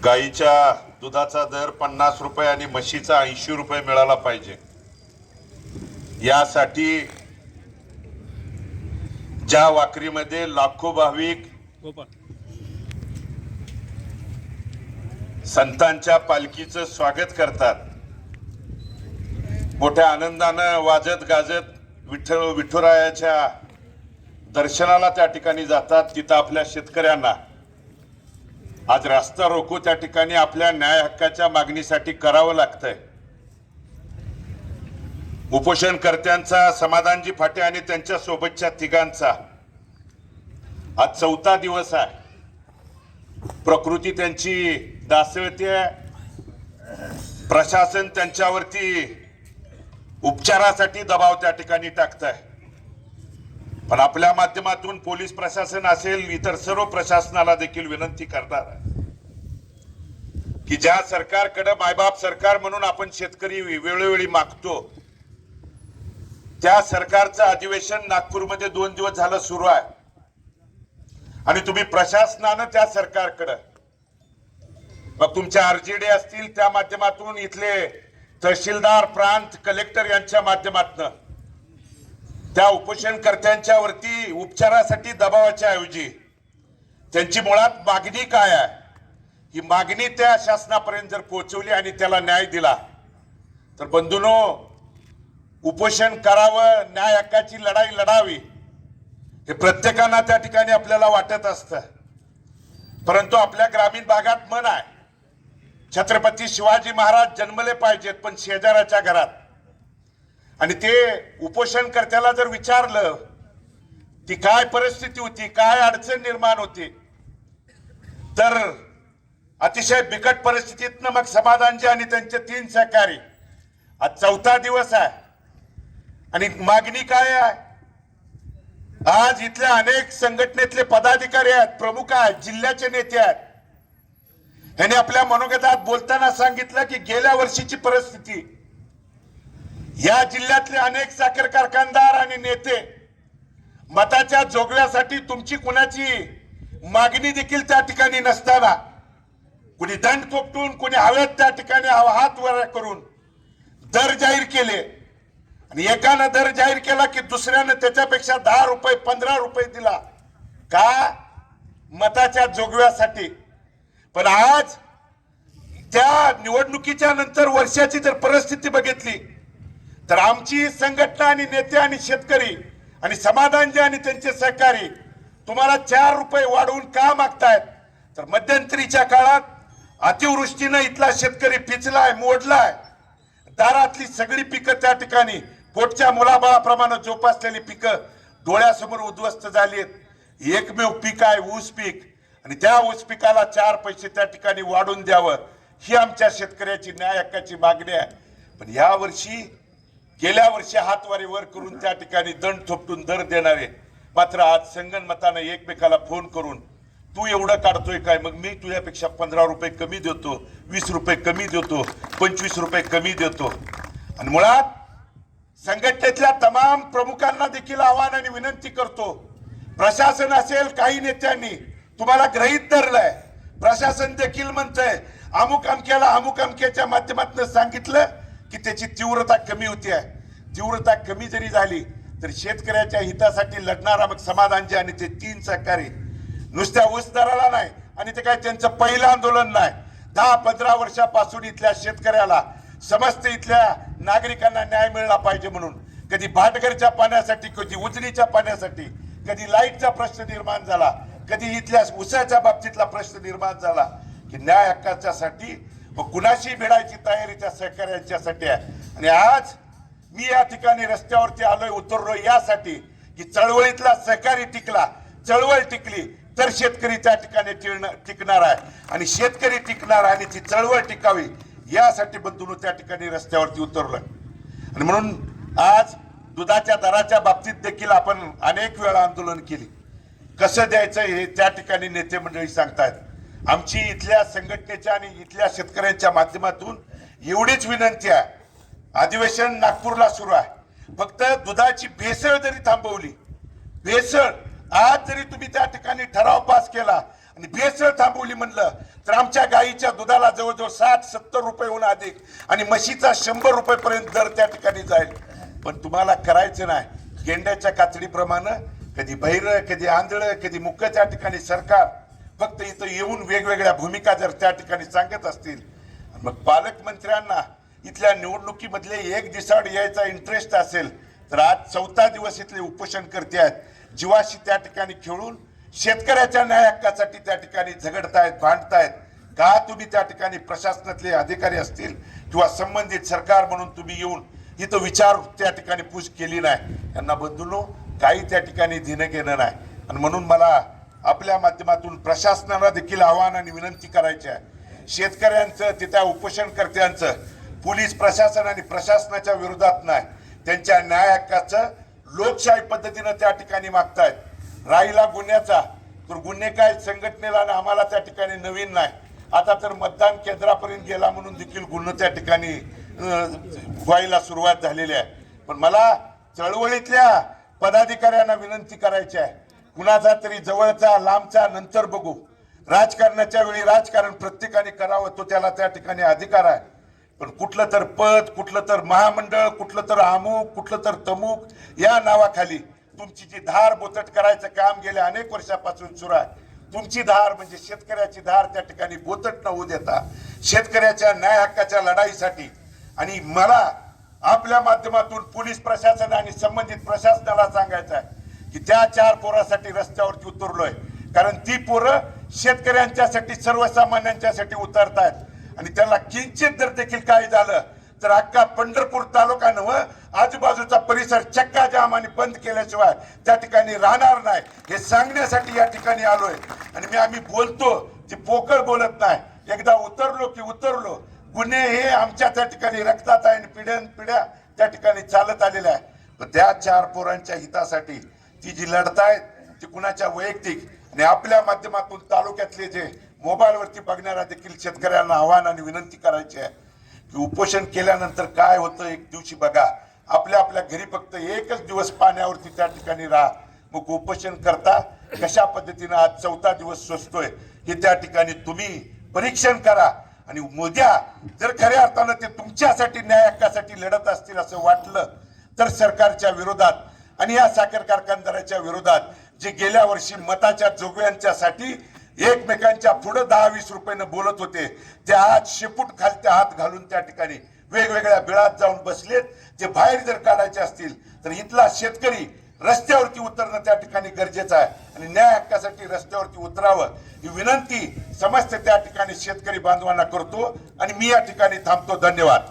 गाईच्या दुधाचा दर 50 रुपये आणि म्हशीचा 80 रुपये मिळाला पाहिजे। यासाठी ज्या वाकरीमध्ये लाखो भाविक संतांच्या पालखीचं स्वागत करतात, मोठ्या आनंदानं वाजत गाजत विठुरायाच्या दर्शनाला त्या ठिकाणी जातात, तिथं आपल्या शेतकऱ्यांना आज रास्ता रोको त्या ठिकाणी आपल्या न्याय हक्काच्या मागणीसाठी करावं लागतंय। उपोषणकर्त्यांचा समाधानजी फाटे आणि त्यांच्या सोबतच्या तिघांचा आज 4था दिवस आहे। प्रकृती त्यांची दासळते, प्रशासन त्यांच्यावरती उपचारासाठी दबाव त्या ठिकाणी टाकतंय। पण आपल्या माध्यमातून पोलीस प्रशासन असेल, इतर सर्व प्रशासनाला देखील विनंती करणार आहे की ज्या सरकारकडे मायबाप सरकार म्हणून आपण शेतकरी वेळोवेळी मागतो, त्या सरकारचं अधिवेशन नागपूरमध्ये 2 दिवस झालं सुरू आहे आणि तुम्ही प्रशासनानं त्या सरकारकडे मग तुमच्या आरजेडी असतील त्या माध्यमातून, इथले तहसीलदार, प्रांत, कलेक्टर यांच्या माध्यमातून त्या उपोषणकर्त्यांच्या वरती उपचारासाठी दबावाच्या ऐवजी त्यांची मुळात मागणी काय आहे ही मागणी त्या शासनापर्यंत जर पोहोचवली आणि त्याला न्याय दिला तर बंधूंनो, उपोषण करावं, न्याय हक्काची लढाई लढावी हे प्रत्येकाला त्या ठिकाणी आपल्याला वाटत असतं। परंतु आपल्या ग्रामीण भागात मन आहे, छत्रपती शिवाजी महाराज जन्मले पाहिजेत पण शेजाऱ्याच्या घरात। आणि ते उपोषणकर्त्याला जर विचारलं ती काय परिस्थिती होती, काय अडचण निर्माण होती, तर अतिशय बिकट परिस्थितीतनं मग समाधानजी आणि त्यांचे 3 सहकारी आज 4था दिवस आहे आणि मागणी काय आहे। आज इथल्या अनेक संघटनेतले पदाधिकारी आहेत, प्रमुख आहेत, जिल्ह्याचे नेते आहेत, ह्यांनी आपल्या मनोगतात बोलताना सांगितलं की गेल्या वर्षीची परिस्थिती, या जिल्ह्यातले अनेक साखर कारखानदार आणि नेते मताच्या जोगव्यासाठी तुमची कुणाची मागणी देखील त्या ठिकाणी नसताना कुणी दंड थोपटून, कुणी हवेत त्या ठिकाणी हात वर करून दर जाहीर केले आणि एकानं दर जाहीर केला की दुसऱ्यानं त्याच्यापेक्षा 10 रुपये 15 रुपये दिला का, मताच्या जोगव्यासाठी। पण आज त्या निवडणुकीच्या नंतर वर्षाची जर परिस्थिती बघितली तर आमची संघटना आणि नेते आणि शेतकरी आणि समाधानजी आणि त्यांचे सहकारी तुम्हाला 4 रुपये वाढवून का मागतायत, तर मध्यंतरीच्या काळात अतिवृष्टीनं इथला शेतकरी पिचलाय, मोडलाय, दारातली सगळी पिकं त्या ठिकाणी पोटच्या मुलाबाळाप्रमाणे जोपासलेली पिकं डोळ्यासमोर उद्ध्वस्त झाली आहेत। एकमेव पीक आहे ऊस पीक आणि त्या ऊस पिकाला 4 पैसे त्या ठिकाणी वाढून द्यावं ही आमच्या शेतकऱ्याची न्याय हक्काची मागणी आहे। पण या वर्षी गेल्या वर्षी हातवारे वर करून त्या ठिकाणी दंड थोपटून दर देणारे मात्र आज संगनमताने एकमेकाला फोन करून तू एवढं काढतोय काय, मग मी तुझ्यापेक्षा 15 रुपये कमी देतो, 20 रुपये कमी देतो, 25 रुपये कमी देतो। आणि मुळात संघटनेतल्या तमाम प्रमुखांना देखील आव्हान आणि विनंती करतो, प्रशासन असेल, काही नेत्यांनी तुम्हाला गृहीत धरलंय, प्रशासन देखील म्हणतंय अमुक अमक्याला अमुक अमक्याच्या माध्यमातून सांगितलं की त्याची तीव्रता कमी होती आहे। तीव्रता कमी जरी झाली तर शेतकऱ्याच्या हितासाठी लढणारा मग समाधानजी आणि ते 3 सहकारी नुसत्या ऊस दराला नाही आणि ते काय त्यांचं पहिलं आंदोलन नाही, 10-15 वर्षापासून इथल्या शेतकऱ्याला समस्त इथल्या नागरिकांना न्याय मिळाला पाहिजे म्हणून कधी भाटघरच्या पाण्यासाठी, कधी उजनीच्या पाण्यासाठी, कधी लाईटचा प्रश्न निर्माण झाला, कधी इथल्या ऊसाच्या बाबतीतला प्रश्न निर्माण झाला की न्याय हक्काच्यासाठी मग कुणाशी मिळायची तयारी त्या सहकार्यांच्यासाठी आहे। आणि आज मी या ठिकाणी रस्त्यावरती आलोय, उतरलोय यासाठी की चळवळीतला सहकारी टिकला, चळवळ टिकली तर शेतकरी त्या ठिकाणी टिकणार आहे आणि शेतकरी टिकणार आणि ती चळवळ टिकावी यासाठी बंधूंनो त्या ठिकाणी रस्त्यावरती उतरलोय। आणि म्हणून आज दुधाच्या दराच्या बाबतीत देखील आपण अनेक वेळा आंदोलन केली, कसं द्यायचं हे त्या ठिकाणी नेते मंडळी सांगतायत। आमची इथल्या संघटनेच्या आणि इथल्या शेतकऱ्यांच्या माध्यमातून एवढीच विनंती आहे, अधिवेशन नागपूरला सुरू आहे, फक्त दुधाची भेसळ जरी थांबवली, भेसळ आज जरी तुम्ही त्या ठिकाणी ठराव पास केला आणि भेसळ थांबवली म्हणलं तर आमच्या गाईच्या दुधाला जवळजवळ 60-70 रुपयेहून अधिक आणि म्हशीचा 100 रुपयेपर्यंत दर त्या ठिकाणी जाईल. पण तुम्हाला करायचं नाही. गेंड्याच्या कातडीप्रमाणे कधी बहिर, कधी आंधळ, कधी मुक्क त्या ठिकाणी सरकार फक्त इथं येऊन वेगवेगळ्या भूमिका जर त्या ठिकाणी सांगत असतील, मग पालकमंत्र्यांना इथल्या निवडणुकीमधले एक दिवसाआड यायचा इंटरेस्ट असेल तर आज 4था दिवस इथले उपोषणकर्ते आहेत, जीवाशी त्या ठिकाणी खेळून शेतकऱ्याच्या न्याय हक्कासाठी त्या ठिकाणी झगडतायत, भांडतायत. का तुम्ही त्या ठिकाणी प्रशासनातले अधिकारी असतील किंवा संबंधित सरकार म्हणून तुम्ही येऊन इथं विचार त्या ठिकाणी पूछ केली नाही? यांना बंधूंनो काही त्या ठिकाणी घेणं घेणं नाही. आणि म्हणून मला आपल्या माध्यमातून प्रशासनाला देखील आवाहन आणि विनंती करायची आहे. शेतकऱ्यांचं, तिथल्या उपोषणकर्त्यांचं पोलीस प्रशासन आणि प्रशासनाच्या विरोधात नाही, त्यांच्या न्याय हक्काचं लोकशाही पद्धतीनं त्या ठिकाणी मागतायत. राहिला गुन्ह्याचा, तर गुन्हे काय संघटनेला आणि आम्हाला त्या ठिकाणी नवीन नाही. आता तर मतदान केंद्रापर्यंत गेला म्हणून देखील गुन्हे त्या ठिकाणी व्हायला सुरुवात झालेली आहे. पण मला चळवळीतल्या पदाधिकाऱ्यांना विनंती करायची आहे, कुणाचा तरी जवळचा लांबचा नंतर बघू. राजकारणाच्या वेळी राजकारण प्रत्येकाने करावं, तो त्याला त्या ठिकाणी अधिकार आहे. पण कुठलं तर पद, कुठलं तर महामंडळ, कुठलं तर अमुक, कुठलं तर तमुक या नावाखाली तुमची जी धार बोचट करायचं काम गेल्या अनेक वर्षापासून सुरू आहे. तुमची धार म्हणजे शेतकऱ्याची धार त्या ठिकाणी बोचट न होऊ देता शेतकऱ्याच्या न्याय हक्काच्या लढाईसाठी आणि मला आपल्या माध्यमातून पोलीस प्रशासन आणि संबंधित प्रशासनाला सांगायचं आहे की त्या 4 पोरासाठी रस्त्यावरती उतरलोय. कारण ती पोरं शेतकऱ्यांच्यासाठी, सर्वसामान्यांच्यासाठी उतरतायत आणि त्याला किंचित जर देखील काही झालं तर अख्खा पंढरपूर तालुका नव्हे, आजूबाजूचा परिसर चक्का जाम आणि बंद केल्याशिवाय त्या ठिकाणी राहणार नाही, हे सांगण्यासाठी या ठिकाणी आलोय. आणि आम्ही बोलतो ते पोकळ बोलत नाही. एकदा उतरलो की उतरलो. गुन्हे हे आमच्या त्या ठिकाणी रक्तात आहे आणि पिढ्यानपिढ्या त्या ठिकाणी चालत आलेल्या आहे. पण त्या 4 पोरांच्या हितासाठी ती जी लढतायत ती कुणाच्या वैयक्तिक आणि आपल्या माध्यमातून तालुक्यातले जे मोबाईलवरती बघणाऱ्या देखील शेतकऱ्यांना आव्हान आणि विनंती करायची आहे की उपोषण केल्यानंतर काय होतं एक दिवशी बघा. आपल्या आपल्या घरी फक्त एकच दिवस पाण्यावरती त्या ठिकाणी राहा. मग उपोषण करता कशा पद्धतीनं आज 4था दिवस सोसतोय हे त्या ठिकाणी तुम्ही परीक्षण करा. आणि उद्या जर खऱ्या अर्थानं ते तुमच्यासाठी न्याय हक्कासाठी लढत असतील असं वाटलं तर सरकारच्या विरोधात आणि या साखर कारखानदाराच्या विरोधात जे गेल्या वर्षी मताच्या जोगव्यांच्यासाठी एकमेकांच्या पुढे 10-20 रुपयानं बोलत होते, ते आज शेपूट खालते हात घालून त्या ठिकाणी वेगवेगळ्या बिळात जाऊन बसलेत. ते बाहेर जर काढायचे असतील तर इथला शेतकरी रस्त्यावरती उतरणं त्या ठिकाणी गरजेचं आहे आणि न्याय हक्कासाठी रस्त्यावरती उतरावं ही विनंती समस्त त्या ठिकाणी शेतकरी बांधवांना करतो आणि मी या ठिकाणी थांबतो. धन्यवाद.